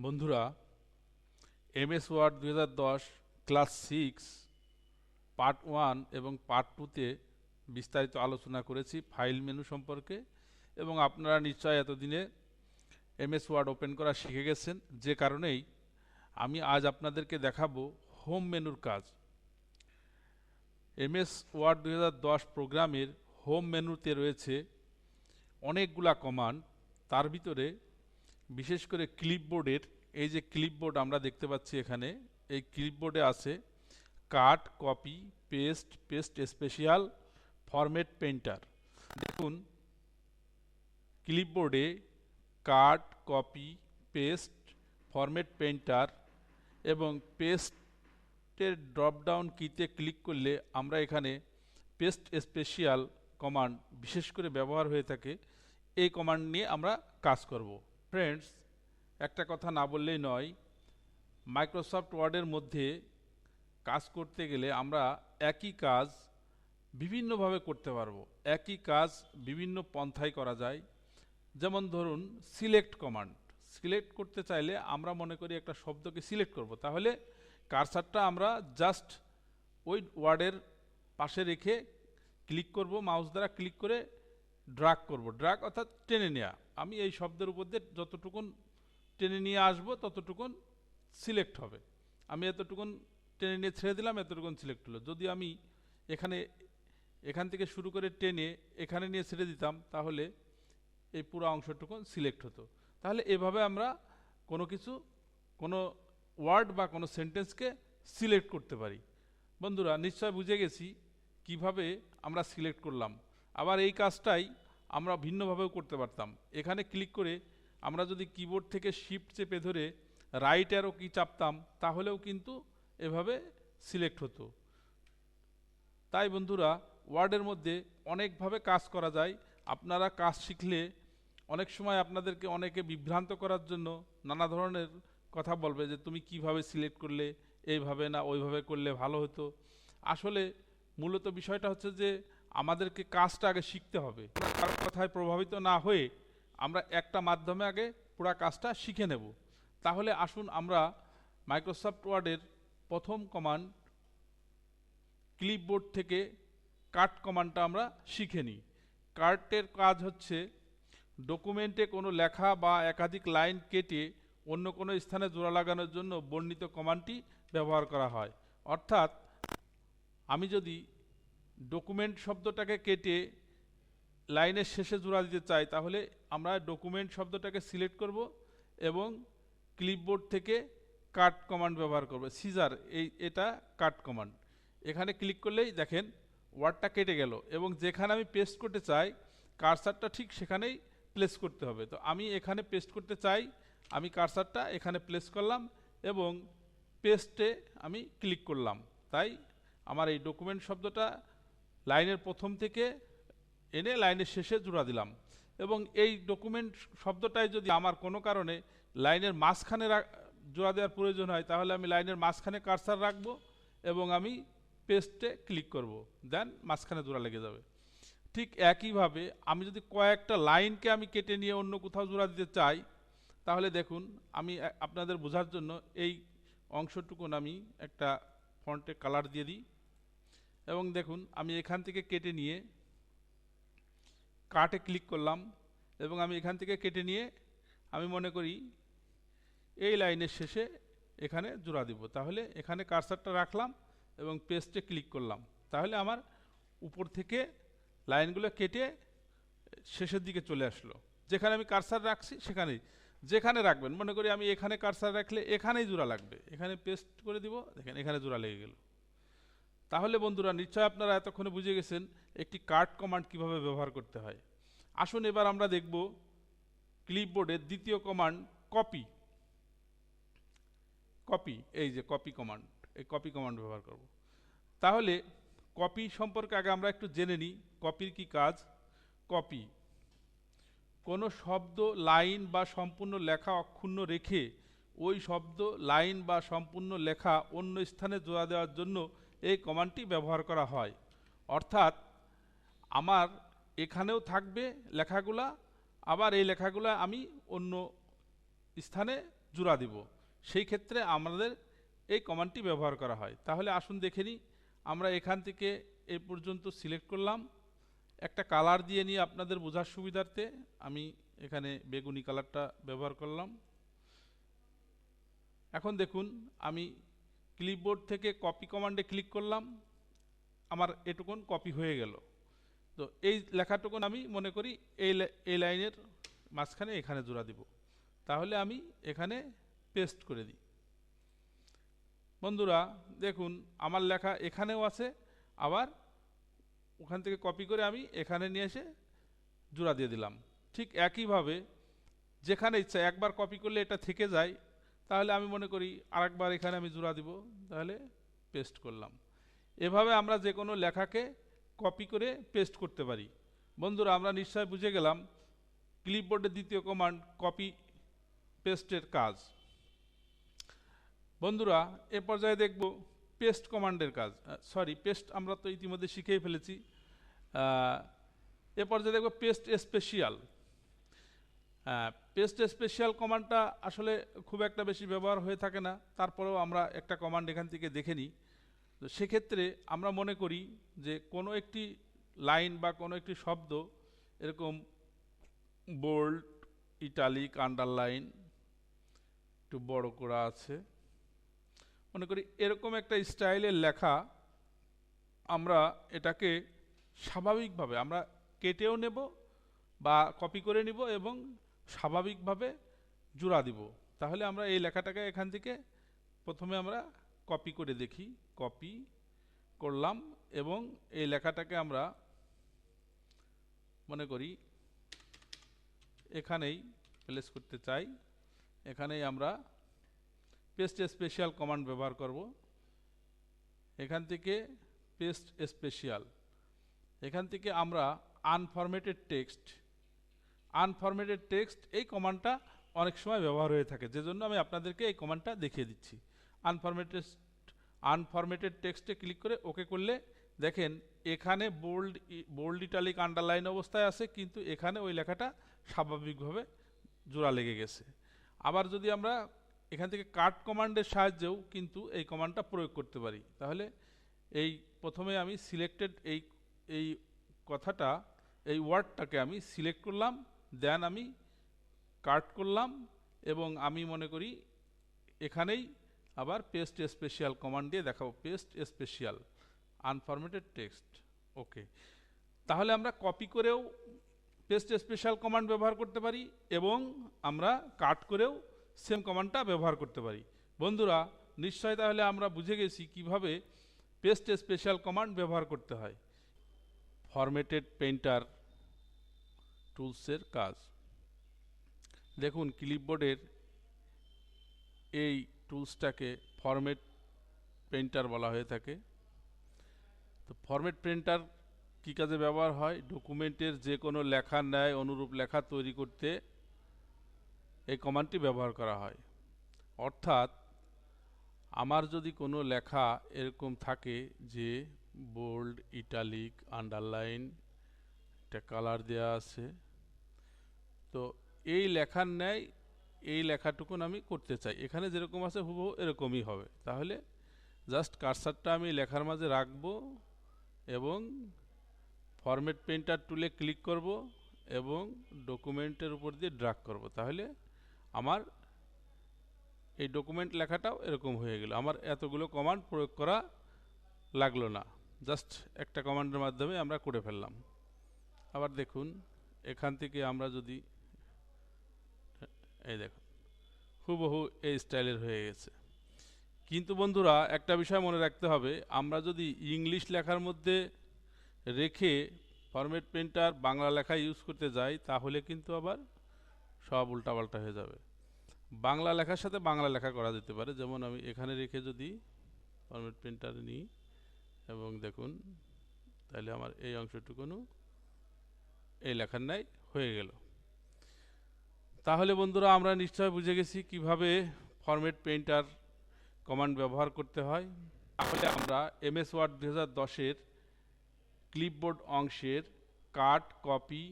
বন্ধুরা, MS word 2010 class 6 part 1 এবং part 2তে বিস্তারিত আলোচনা করেছি ফাইল মেনু সম্পর্কে। এবং আপনারা নিশ্চয় এতদিনে এমএস ওয়ার্ড ওপেন করা শিখে গেছেন, যে কারণেই আমি আজ আপনাদেরকে দেখাবো হোম মেনুর কাজ। এমএস ওয়ার্ড 2010 প্রোগ্রামের হোম মেনুতে রয়েছে অনেকগুলা কমান্ড। তার ভিতরে বিশেষ করে ক্লিপবোর্ডের, এই যে ক্লিপবোর্ড আমরা দেখতে পাচ্ছি এখানে, এই ক্লিপবোর্ডে আছে cut, copy, paste, paste special, format painter. দেখুন, ক্লিপবোর্ডে cut, copy, paste, format painter এবং পেস্টের ড্রপডাউন কিতে ক্লিক করলে আমরা এখানে পেস্ট স্পেশাল কমান্ড বিশেষ করে ব্যবহার হয়ে থাকে। এই কমান্ড নিয়ে আমরা কাজ করব। ফ্রেন্ডস, একটা কথা না বললেই নয়, মাইক্রোসফট ওয়ার্ডের মধ্যে কাজ করতে গেলে আমরা একই কাজ বিভিন্নভাবে করতে পারবো। একই কাজ বিভিন্ন পন্থায় করা যায়। যেমন ধরুন, সিলেক্ট কমান্ড। সিলেক্ট করতে চাইলে আমরা মনে করি একটা শব্দকে সিলেক্ট করব, তাহলে কার্সারটা আমরা জাস্ট ওই ওয়ার্ডের পাশে রেখে ক্লিক করব, মাউস দ্বারা ক্লিক করে ড্রাগ করব। ড্রাগ অর্থাৎ টেনে নেওয়া। আমি এই শব্দের উপর দিয়ে যতটুকুন টেনে নিয়ে আসবো ততটুকুন সিলেক্ট হবে। আমি এতটুকুন টেনে নিয়ে ছেড়ে দিলাম, এতটুকুন সিলেক্ট হলো। যদি আমি এখান থেকে শুরু করে টেনে এখানে নিয়ে ছেড়ে দিতাম, তাহলে এই পুরো অংশটুকুন সিলেক্ট হতো। তাহলে এভাবে আমরা কোনো ওয়ার্ড বা কোনো সেন্টেন্সকে সিলেক্ট করতে পারি। বন্ধুরা, নিশ্চয় বুঝে গেছি কিভাবে আমরা সিলেক্ট করলাম। আবার এই কাজটাই আমরা ভিন্নভাবেও করতে পারতাম। এখানে ক্লিক করে আমরা যদি কিবোর্ড থেকে শিফট চেপে ধরে রাইট অ্যারো কি চাপতাম, তাহলেও কিন্তু এভাবে সিলেক্ট হতো। তাই বন্ধুরা, ওয়ার্ডের মধ্যে অনেকভাবে কাজ করা যায়। আপনারা কাজ শিখলে অনেক সময় আপনাদেরকে অনেকে বিভ্রান্ত করার জন্য নানা ধরনের কথা বলবে, যে তুমি কিভাবে সিলেক্ট করলে, এইভাবে না ওইভাবে করলে ভালো হতো। আসলে মূলত বিষয়টা হচ্ছে যে আমাদেরকে কাজটা আগে শিখতে হবে। কারোর কথায় প্রভাবিত না হয়ে আমরা একটা মাধ্যমে আগে পুরো কাজটা শিখে নেব। তাহলে আসুন আমরা মাইক্রোসফট ওয়ার্ডের প্রথম কমান্ড ক্লিপবোর্ড থেকে কাট কমান্ডটা আমরা শিখে নিই। কাটের কাজ হচ্ছে ডকুমেন্টে কোনো লেখা বা একাধিক লাইন কেটে অন্য কোনো স্থানে জোড়া লাগানোর জন্য বর্ণিত কমান্ডটি ব্যবহার করা হয়। অর্থাৎ আমি যদি ডকুমেন্ট শব্দটাকে কেটে লাইনের শেষে জোড়া দিতে চাই, তাহলে আমরা ডকুমেন্ট শব্দটাকে সিলেক্ট করব এবং ক্লিপবোর্ড থেকে কাট কমান্ড ব্যবহার করব। সিজার, এটা কাট কমান্ড। এখানে ক্লিক করলেই দেখেন ওয়ার্ডটা কেটে গেল, এবং যেখানে আমি পেস্ট করতে চাই কার্সারটা ঠিক সেখানেই প্লেস করতে হবে। তো আমি এখানে পেস্ট করতে চাই, আমি কার্সারটা এখানে প্লেস করলাম এবং পেস্টে আমি ক্লিক করলাম। তাই আমার এই ডকুমেন্ট শব্দটা লাইনের প্রথম থেকে এনে লাইনের শেষে জোড়া দিলাম। এবং এই ডকুমেন্ট শব্দটাই যদি আমার কোনো কারণে লাইনের মাঝখানে জোড়া দেওয়ার প্রয়োজন হয়, তাহলে আমি লাইনের মাঝখানে কার্সার রাখবো এবং আমি পেস্টে ক্লিক করব, দেন মাঝখানে জোড়া লেগে যাবে। ঠিক একইভাবে আমি যদি কয়েকটা লাইনকে আমি কেটে নিয়ে অন্য কোথাও জোড়া দিতে চাই, তাহলে দেখুন, আমি আপনাদের বোঝার জন্য এই অংশটুকুন আমি একটা ফন্টে কালার দিয়ে দিই। এবং দেখুন, আমি এখান থেকে কেটে নিয়ে কাটে ক্লিক করলাম এবং আমি এখান থেকে কেটে নিয়ে আমি মনে করি এই লাইনের শেষে এখানে জোড়া দিব। তাহলে এখানে কার্সারটা রাখলাম এবং পেস্টে ক্লিক করলাম, তাহলে আমার উপর থেকে লাইনগুলো কেটে শেষের দিকে চলে আসলো। যেখানে আমি কার্সার রাখছি সেখানেই, যেখানে রাখবেন, মনে করি আমি এখানে কার্সার রাখলে এখানেই জোড়া লাগবে, এখানে পেস্ট করে দিব, দেখেন এখানে জোড়া লেগে গেল। তাহলে বন্ধুরা, নিশ্চয় আপনারা এতক্ষণে বুঝে গেছেন একটি কাট কমান্ড কিভাবে ব্যবহার করতে হয়। আসুন এবার আমরা দেখব ক্লিপবোর্ডের দ্বিতীয় কমান্ড কপি। কপি, এই যে কপি কমান্ড, এই কপি কমান্ড ব্যবহার করব। তাহলে কপি সম্পর্কে আগে আমরা একটু জেনে নিই, কপির কি কাজ। কপি কোনো শব্দ, লাইন বা সম্পূর্ণ লেখা অক্ষুণ্ণ রেখে ওই শব্দ, লাইন বা সম্পূর্ণ লেখা অন্য স্থানে জোড়া দেওয়ার জন্য এই কমান্ডটি ব্যবহার করা হয়। অর্থাৎ আমার এখানেও থাকবে লেখাগুলা, আবার এই লেখাগুলা আমি অন্য স্থানে জোড়া দিব, সেই ক্ষেত্রে আমাদের এই কমান্ডটি ব্যবহার করা হয়। তাহলে আসুন দেখে নিই। আমরা এখান থেকে এই পর্যন্ত সিলেক্ট করলাম, একটা কালার দিয়ে নিয়ে আপনাদের বোঝার সুবিধার্থে আমি এখানে বেগুনি কালারটা ব্যবহার করলাম। এখন দেখুন আমি ক্লিপবোর্ড থেকে কপি কমান্ডে ক্লিক করলাম, আমার এটুকুন কপি হয়ে গেল। তো এই লেখাটুকুন আমি মনে করি এই লাইনের মাঝখানে এখানে জোড়া দিব, তাহলে আমি এখানে পেস্ট করে দিই। বন্ধুরা দেখুন আমার লেখা এখানেও আছে, আবার ওখান থেকে কপি করে আমি এখানে নিয়ে এসে জোড়া দিয়ে দিলাম। ঠিক একইভাবে যেখানে ইচ্ছা, একবার কপি করলে এটা থেকে যায়, তাহলে আমি মনে করি আরেকবার এখানে আমি জোড়া দিব, তাহলে পেস্ট করলাম। এভাবে আমরা যে কোনো লেখাকে কপি করে পেস্ট করতে পারি। বন্ধুরা আমরা নিশ্চয় বুঝে গেলাম ক্লিপবোর্ডের দ্বিতীয় কমান্ড কপি পেস্টের কাজ। বন্ধুরা এ পর্যায়ে দেখব পেস্ট কমান্ডের কাজ। পেস্ট আমরা তো ইতিমধ্যে শিখেই ফেলেছি। এ পর্যায়ে দেখব পেস্ট স্পেশাল। পেস্ট স্পেশাল কমান্ডটা আসলে খুব একটা বেশি ব্যবহার হয়ে থাকে না, তারপরেও আমরা একটা কমান্ড এখান থেকে দেখে নিই। তো সেক্ষেত্রে আমরা মনে করি যে কোনো একটি লাইন বা কোনো একটি শব্দ এরকম বোল্ড, ইটালিক, আন্ডারলাইন একটু বড় করা আছে, মনে করি এরকম একটা স্টাইলের লেখা, আমরা এটাকে স্বাভাবিকভাবে আমরা কেটেও নেব বা কপি করে নিব এবং স্বাভাবিকভাবে জোড়া দিব। তাহলে আমরা এই লেখাটাকে এখান থেকে প্রথমে আমরা কপি করে দেখি, কপি করলাম এবং এই লেখাটাকে আমরা মনে করি এখানেই প্লেস করতে চাই। এখানেই আমরা পেস্ট স্পেশাল কমান্ড ব্যবহার করব। এখান থেকে পেস্ট স্পেশাল, এখান থেকে আমরা আনফরম্যাটেড টেক্সট এই কমান্ডটা অনেক সময় ব্যবহার হয়ে থাকে, যে জন্য আমি আপনাদেরকে এই কমান্ডটা দেখিয়ে দিচ্ছি। আনফরম্যাটেড টেক্সটে ক্লিক করে ওকে করলে দেখেন এখানে বোল্ড, ইটালিক, আন্ডারলাইন অবস্থায় আছে, কিন্তু এখানে ওই লেখাটা স্বাভাবিকভাবে জোড়া লেগে গেছে। আবার যদি আমরা এখান থেকে কাট কমান্ডের সাহায্যেও কিন্তু এই কমান্ডটা প্রয়োগ করতে পারি। তাহলে এই প্রথমে আমি সিলেক্টেড এই কথাটা, এই ওয়ার্ডটাকে আমি সিলেক্ট করলাম, দেন আমি কাট করলাম এবং আমি মনে করি এখানেই আবার পেস্ট স্পেশাল কমান্ড দিয়ে দেখাবো, পেস্ট স্পেশাল আনফরম্যাটেড টেক্সট। ওকে, তাহলে আমরা কপি করেও পেস্ট স্পেশাল কমান্ড ব্যবহার করতে পারি এবং আমরা কাট করেও সেম কমান্ডটা ব্যবহার করতে পারি। বন্ধুরা নিশ্চয় তাহলে আমরা বুঝে গেছি কিভাবে পেস্ট স্পেশাল কমান্ড ব্যবহার করতে হয়। ফরম্যাটেড পেইন্টার টুলসের কাজ দেখুন, ক্লিপবোর্ডের এই টুলসটাকে ফরম্যাট পেইন্টার বলা হয়ে থাকে। তো ফরম্যাট পেইন্টার কী কাজে ব্যবহার হয়? ডকুমেন্টের যে কোনো লেখার ন্যায় অনুরূপ লেখা তৈরি করতে এই কমান্ডটি ব্যবহার করা হয়। অর্থাৎ আমার যদি কোনো লেখা এরকম থাকে যে বোল্ড, ইটালিক, আন্ডারলাইন, একটা কালার দেওয়া আছে, তো এই লেখার ন্যায় এই লেখাটুকুন আমি করতে চাই, এখানে যেরকম আছে হুবহু এরকমই হবে। তাহলে জাস্ট কার্সারটা আমি লেখার মাঝে রাখবো এবং ফরম্যাট পেইন্টার টুলে ক্লিক করব এবং ডকুমেন্টের উপর দিয়ে ড্র্যাগ করব, তাহলে আমার এই ডকুমেন্ট লেখাটাও এরকম হয়ে গেল। আমার এতগুলো কমান্ড প্রয়োগ করা লাগলো না, জাস্ট একটা কমান্ডের মাধ্যমে আমরা করে ফেললাম। আবার দেখুন এখান থেকে আমরা যদি এই দেখুন হুবহু এই স্টাইলের হয়ে গেছে। কিন্তু বন্ধুরা একটা বিষয় মনে রাখতে হবে, আমরা যদি ইংলিশ লেখার মধ্যে রেখে ফরম্যাট পেইন্টার বাংলা লেখা ইউজ করতে যাই, তাহলে কিন্তু আবার সব উল্টাপাল্টা হয়ে যাবে। বাংলা লেখার সাথে বাংলা লেখা করা যেতে পারে, যেমন আমি এখানে রেখে যদি ফরম্যাট পেইন্টার নিই এবং দেখুন, তাহলে আমার এই অংশটুকুনো এই লেখার ন্যায় হয়ে গেল। তাহলে বন্ধুরা আমরা নিশ্চয় বুঝে গেছি কিভাবে ফরম্যাট পেইন্টার কমান্ড ব্যবহার করতে হয়। তাহলে আমরা এমএস ওয়ার্ড 2010-এর ক্লিপবোর্ড অংশের কাট, কপি,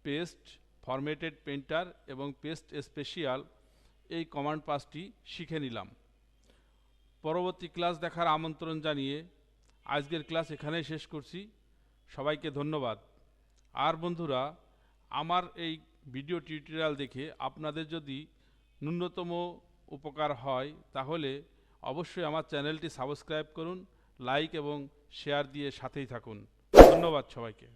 পেস্ট, ফরম্যাটেড পেইন্টার এবং পেস্ট স্পেশাল এই কমান্ড পাঁচটি শিখে নিলাম। পরবর্তী ক্লাস দেখার আমন্ত্রণ জানিয়ে আজকের ক্লাস এখানেই শেষ করছি। সবাইকে ধন্যবাদ। আর বন্ধুরা, আমার এই ভিডিও টিউটোরিয়াল দেখে আপনাদের যদি ন্যূনতম উপকার হয় তাহলে অবশ্যই আমার চ্যানেলটি সাবস্ক্রাইব করুন, লাইক এবং শেয়ার দিয়ে সাথেই থাকুন। ধন্যবাদ সবাইকে।